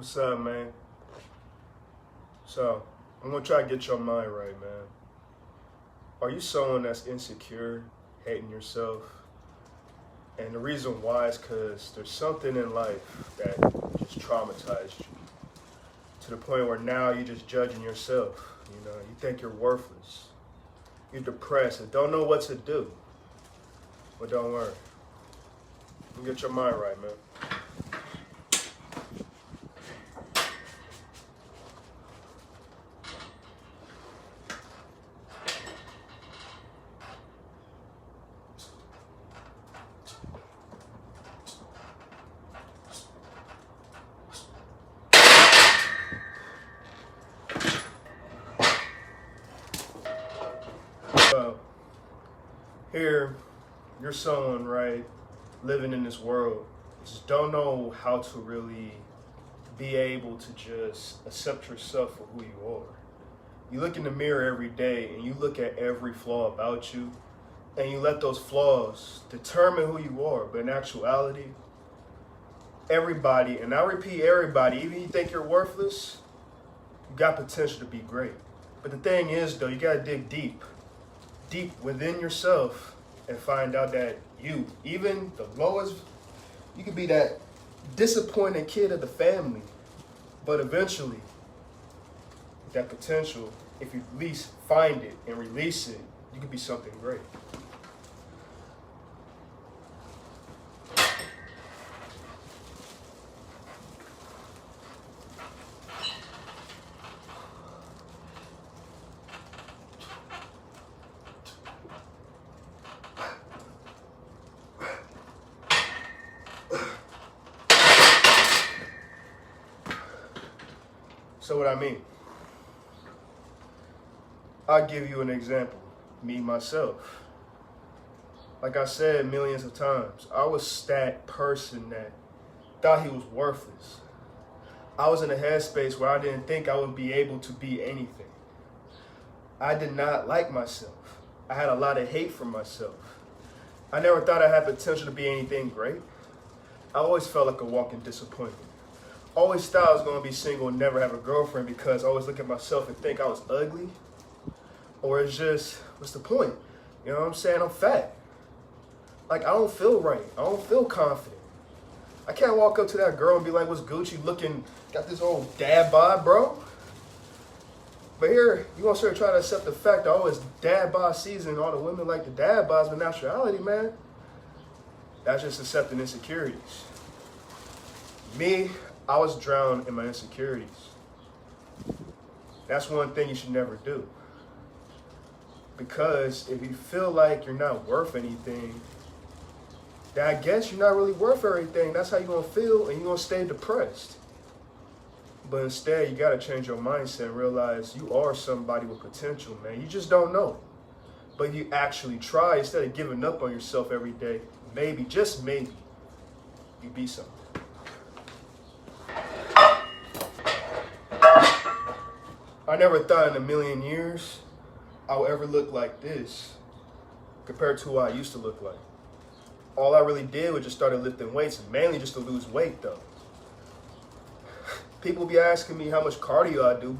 What's up, man? So, I'm gonna try to get your mind right, man. Are you someone that's insecure, hating yourself? And the reason why is because there's something in life that just traumatized you to the point where now you're just judging yourself. You know, you think you're worthless. You're depressed and don't know what to do. But don't worry. You get your mind right, man. Here, you're someone, right, living in this world, just don't know how to really be able to just accept yourself for who you are. You look in the mirror every day and you look at every flaw about you and you let those flaws determine who you are. But in actuality, everybody, and I repeat everybody, even if you think you're worthless, you got potential to be great. But the thing is though, you gotta dig deep within yourself and find out that you, even the lowest, you could be that disappointed kid of the family, but eventually that potential, if you at least find it and release it, you could be something great. So what I mean, I'll give you an example. Me, myself. Like I said millions of times, I was that person that thought he was worthless. I was in a headspace where I didn't think I would be able to be anything. I did not like myself. I had a lot of hate for myself. I never thought I had potential to be anything great. I always felt like a walking disappointment. Always thought I was going to be single and never have a girlfriend because I always look at myself and think I was ugly. Or it's just, what's the point? You know what I'm saying? I'm fat. Like, I don't feel right. I don't feel confident. I can't walk up to that girl and be like, what's Gucci looking, got this old dad bod, bro. But here, you want to start trying to accept the fact that, oh, it's dad bod season and all the women like the dad bods, but naturality, man, that's just accepting insecurities. Me, I was drowned in my insecurities. That's one thing you should never do. Because if you feel like you're not worth anything, then I guess you're not really worth everything. That's how you're going to feel, and you're going to stay depressed. But instead, you got to change your mindset and realize you are somebody with potential, man. You just don't know. But you actually try, instead of giving up on yourself every day, maybe, just maybe, you be something. I never thought in a million years I would ever look like this compared to who I used to look like. All I really did was just started lifting weights, and mainly just to lose weight though. People be asking me how much cardio I do.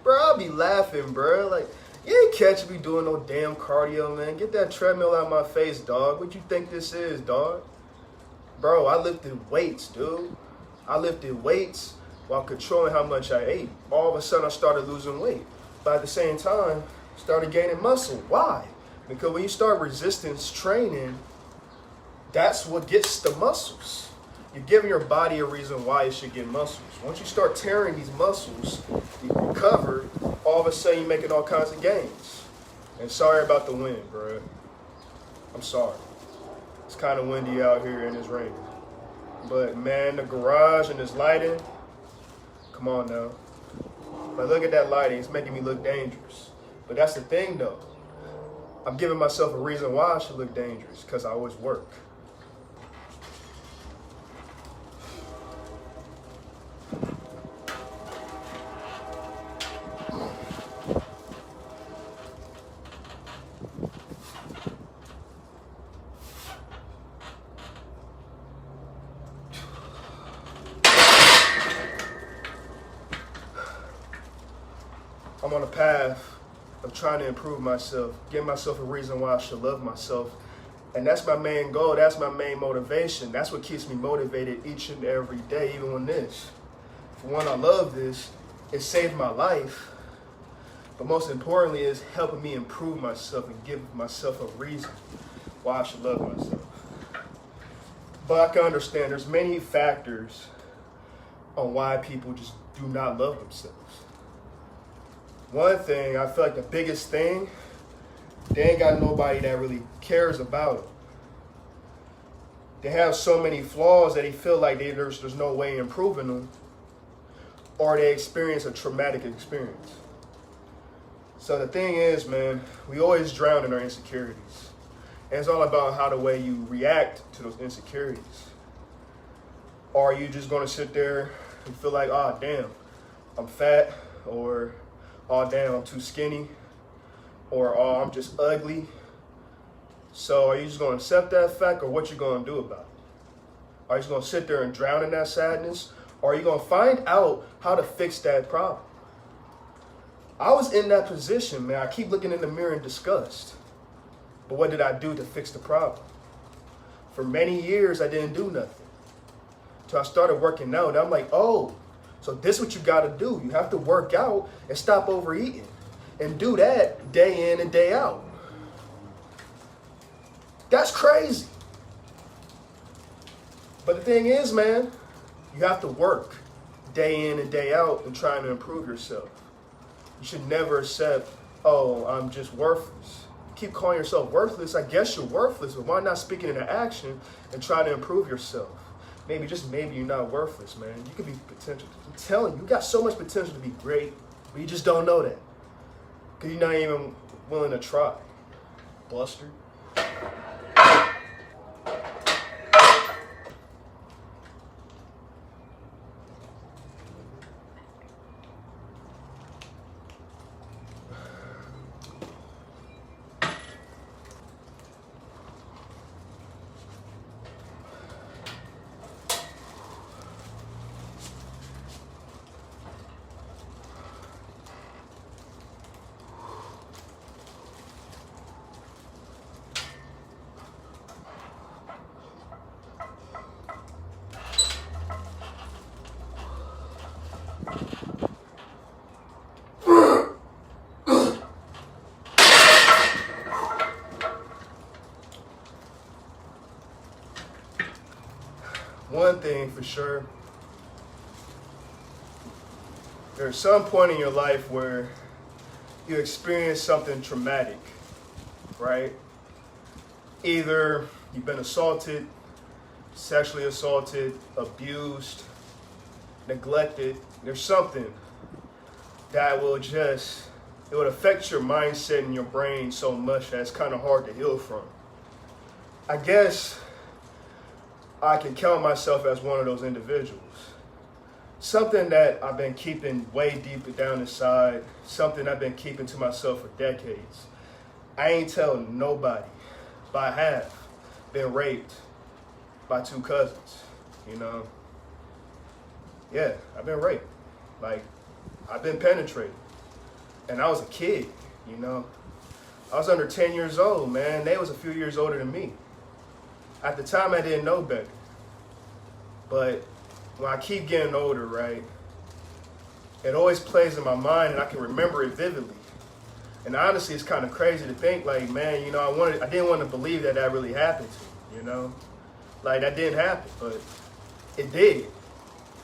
Bro, I'll be laughing, bro. Like, you ain't catch me doing no damn cardio, man. Get that treadmill out of my face, dog. What you think this is, dog? Bro, I lifted weights, dude. I lifted weights while controlling how much I ate. All of a sudden, I started losing weight. But at the same time, started gaining muscle. Why? Because when you start resistance training, that's what gets the muscles. You're giving your body a reason why it should get muscles. Once you start tearing these muscles, you recover, all of a sudden you're making all kinds of gains. And sorry about the wind, bro. I'm sorry. It's kind of windy out here and it's raining. But man, the garage and this lighting, come on now. But look at that lighting, it's making me look dangerous. But that's the thing though. I'm giving myself a reason why I should look dangerous, because I always work. I'm on a path of trying to improve myself, give myself a reason why I should love myself. And that's my main goal. That's my main motivation. That's what keeps me motivated each and every day, even when this. For one, I love this. It saved my life. But most importantly, it's helping me improve myself and give myself a reason why I should love myself. But I can understand there's many factors on why people just do not love themselves. One thing, I feel like the biggest thing, they ain't got nobody that really cares about them. They have so many flaws that they feel like there's no way improving them, or they experience a traumatic experience. So the thing is, man, we always drown in our insecurities. And it's all about how the way you react to those insecurities. Or are you just going to sit there and feel like, oh, damn, I'm fat, or oh, damn, I'm too skinny, or oh, I'm just ugly. So are you just going to accept that fact, or what you going to do about it? Are you just going to sit there and drown in that sadness, or are you going to find out how to fix that problem? I was in that position, man. I keep looking in the mirror in disgust. But what did I do to fix the problem? For many years, I didn't do nothing. Till I started working out, and I'm like, oh, so this is what you got to do. You have to work out and stop overeating. And do that day in and day out. That's crazy. But the thing is, man, you have to work day in and day out and trying to improve yourself. You should never accept, oh, I'm just worthless. Keep calling yourself worthless. I guess you're worthless, but why not speak it into action and try to improve yourself? Maybe, just maybe, you're not worthless, man. You could be potential. I'm telling you, you got so much potential to be great, but you just don't know that. Because you're not even willing to try. Buster. One thing for sure, there's some point in your life where you experience something traumatic, right? Either you've been assaulted, sexually assaulted, abused, neglected. There's something that will it would affect your mindset and your brain so much that it's kind of hard to heal from. I guess I can count myself as one of those individuals. Something that I've been keeping way deep down inside, something I've been keeping to myself for decades. I ain't telling nobody, but I have been raped by 2 cousins, you know? Yeah, I've been raped. Like, I've been penetrated. And I was a kid, you know? I was under 10 years old, man. They was a few years older than me. At the time, I didn't know better. But when I keep getting older, right, it always plays in my mind, and I can remember it vividly. And honestly, it's kind of crazy to think, like, man, you know, I didn't want to believe that really happened to me, you know? Like, that didn't happen, but it did.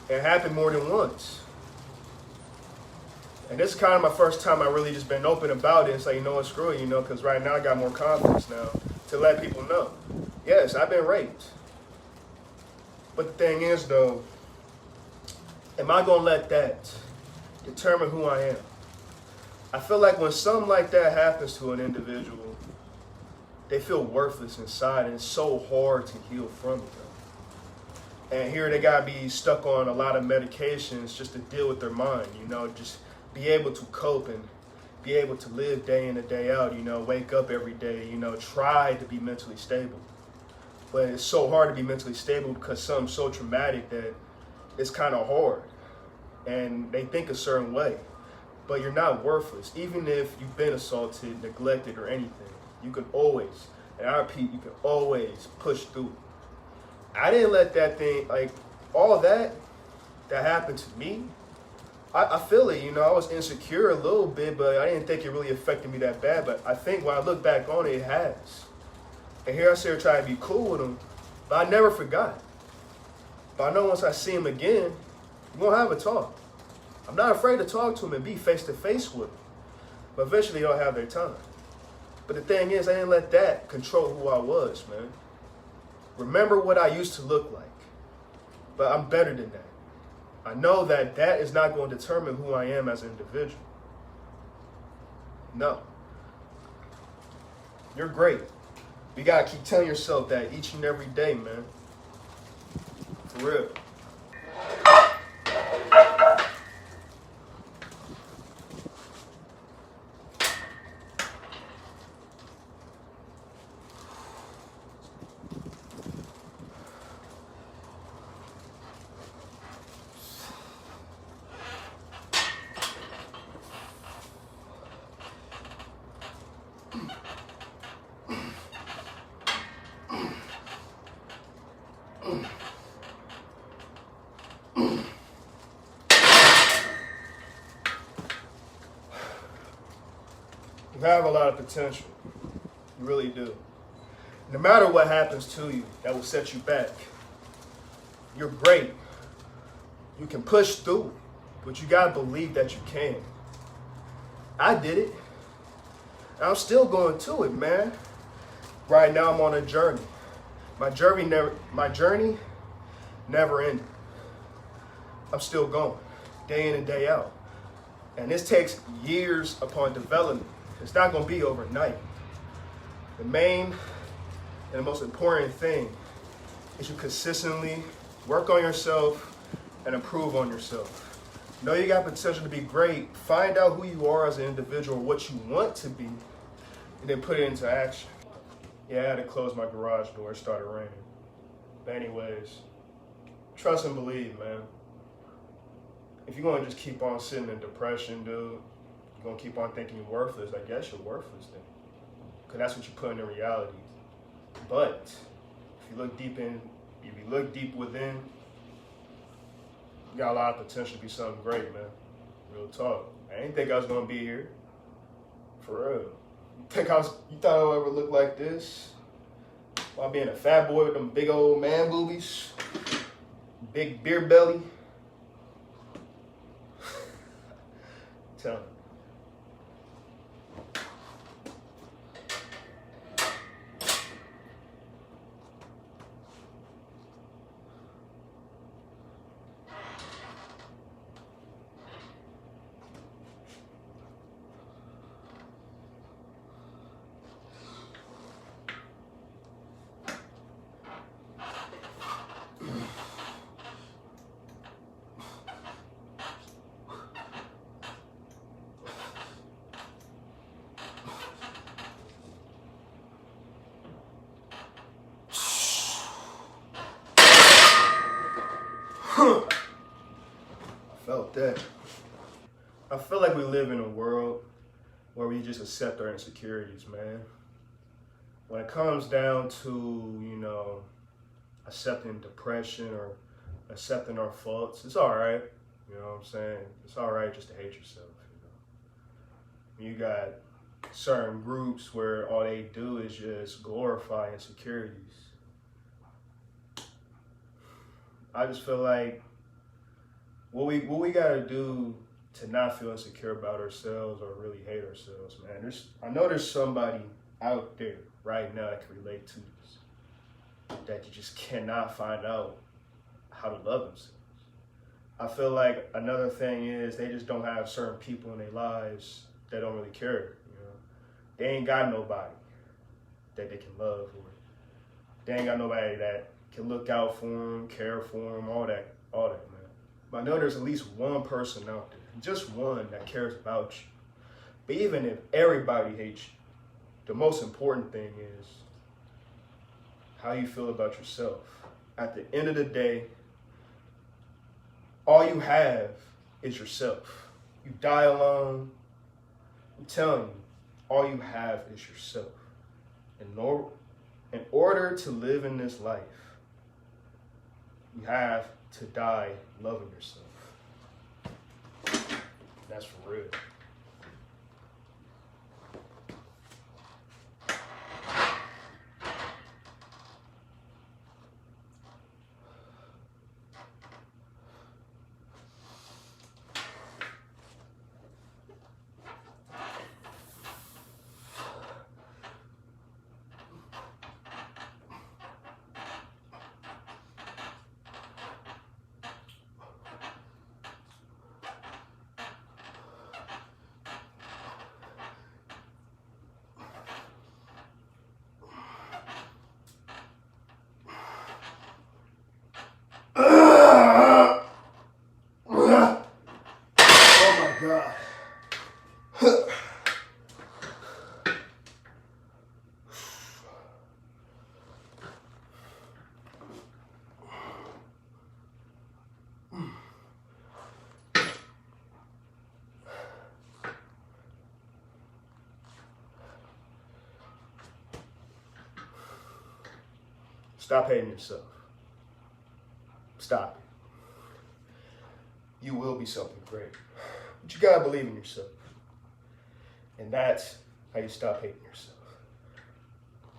It happened more than once. And this is kind of my first time I really just been open about it. It's like, you know what, screw it, you know, because right now I got more confidence now to let people know. Yes, I've been raped. But the thing is, though, am I going to let that determine who I am? I feel like when something like that happens to an individual, they feel worthless inside, and it's so hard to heal from it. And here they got to be stuck on a lot of medications just to deal with their mind, you know, just be able to cope and be able to live day in and day out, you know, wake up every day, you know, try to be mentally stable. But it's so hard to be mentally stable because something's so traumatic that it's kind of hard. And they think a certain way. but you're not worthless. Even if you've been assaulted, neglected, or anything, you can always, and I repeat, you can always push through. I didn't let that thing, like, all that happened to me. I feel it, I was insecure a little bit, but I didn't think it really affected me that bad. But I think when I look back on it, it has. And here I sit here trying to be cool with him, but I never forgot. But I know once I see him again, we're gonna have a talk. I'm not afraid to talk to him and be face to face with him. But eventually they'll have their time. But the thing is, I didn't let that control who I was, man. Remember what I used to look like. But I'm better than that. I know that that is not going to determine who I am as an individual. No. You're great. You gotta keep telling yourself that each and every day, man. For real. You have a lot of potential. You really do. No matter what happens to you that will set you back, you're great. You can push through, but you gotta believe that you can. I did it. I'm still going to it, man. Right now I'm on a journey. My journey never ended. I'm still going, day in and day out. And this takes years upon development. It's not going to be overnight. The main and the most important thing is you consistently work on yourself and improve on yourself. Know you got potential to be great. Find out who you are as an individual, what you want to be, and then put it into action. Yeah, I had to close my garage door. It started raining. But anyways, trust and believe, man. If you're going to just keep on sitting in depression, dude, you're going to keep on thinking you're worthless, I guess you're worthless then. Because that's what you're putting in reality. But if you look deep within, you got a lot of potential to be something great, man. Real talk. I didn't think I was going to be here. For real. You thought I would ever look like this? While being a fat boy with them big old man boobies, big beer belly. Tell me. I felt that. I feel like we live in a world where we just accept our insecurities, man. When it comes down to, accepting depression or accepting our faults, it's all right. You know what I'm saying? It's all right just to hate yourself. You got certain groups where all they do is just glorify insecurities. I just feel like what we gotta do to not feel insecure about ourselves or really hate ourselves, man. I know there's somebody out there right now that can relate to this, that you just cannot find out how to love themselves. I feel like another thing is they just don't have certain people in their lives that don't really care. They ain't got nobody that they can love, or they ain't got nobody that can look out for them, care for them, all that, man. But I know there's at least one person out there, just one that cares about you. But even if everybody hates you, the most important thing is how you feel about yourself. At the end of the day, all you have is yourself. You die alone. I'm telling you, all you have is yourself. In order to live in this life, you have to die loving yourself. That's for real. Oh my God. Stop hating yourself. Stop it. You will be something great. But you gotta believe in yourself. And that's how you stop hating yourself.